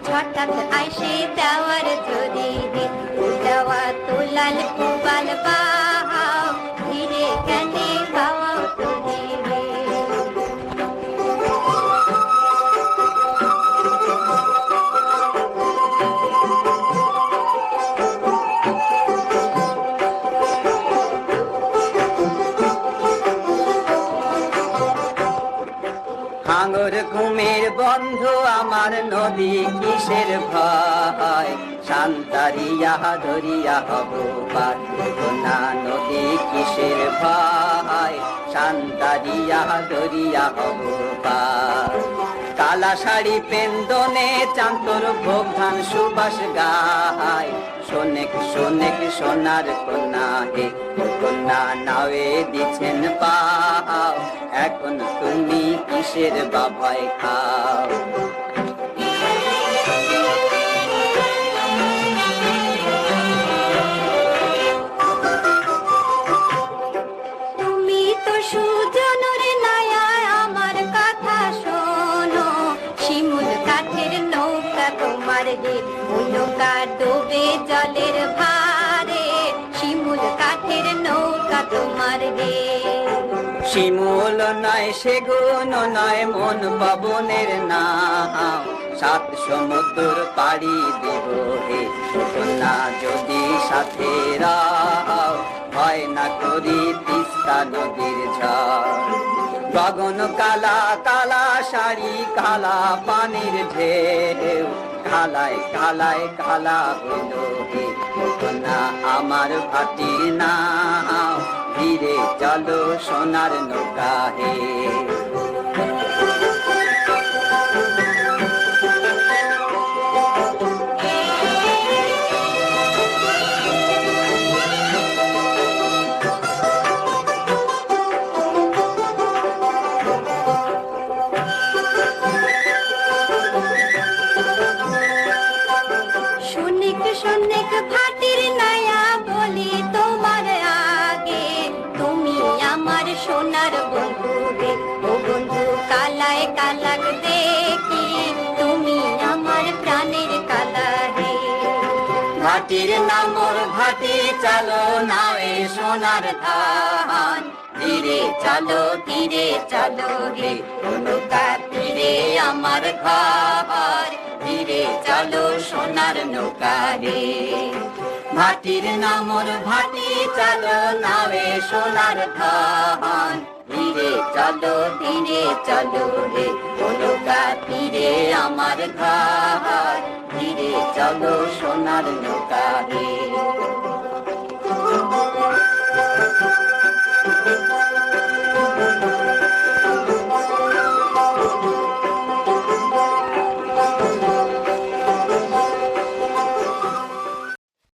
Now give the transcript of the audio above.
হঠাৎ আইসে দেওয়ার যদি দেওয়া তোলাল কুবাল বাহাও ধীরে কেনে বাওয়াও তুমি হাঙ্গর ঘুমের বন্ধু আমার নদী কিসের ভয় শান্তারিয়া ধরিয়া হব পার না নদী কিসের ভয় শান্তারিয়া ধরিয়া হব পার কালা শাড়ি পেন্দনে চান্তর ভোগ ধান সুবাস গায় শোনেক শোনেক সোনার কন্যা হে কন্যা নাওয়ে দিছেন পাও এখন তুমি কিসের বাবাই খাও তুমি তো সুজনের নায়া আমার কথা শোনো শিমুল কাঠের নৌকা তোমার হে নৌকা ডোবে জলের ভারে শিমুল কাঠের নৌকা তোমার হে শিমুল নয় সেগুন নয় মন পবনের নাম সাত সমুদ্র পাড়ি দেব হে কন্যা যদি সাথে রাও ভয় না করি তিস্তা নদীর ঝড় গগন কালা কালা শাড়ি কালা পানির ঢেউ কালায় কালায় কালা হইল হে কন্যা আমার ভাটির নাও ধীরে চলো সোনার নৌকা হে শোনেক শোনেক ভাটির নায়া বলি তোমার আগে তুমি আমার সোনার বন্ধু হে ও বন্ধু কালায় কালাক দেখি তুমি আমার প্রাণের কালা হে ভাটির নামর ভাটি চালো নাওয়ে সোনার ধান ধীরে চলো হে নৌকা তীরে আমার ঘর ধীরে চলো সোনার নৌকা রে ভাটির নামর ভাটি চালো নাওয়ে সোনার ধান ধীরে চলো রে নৌকা তীরে আমার ঘর ধীরে চলো সোনার নৌকা রে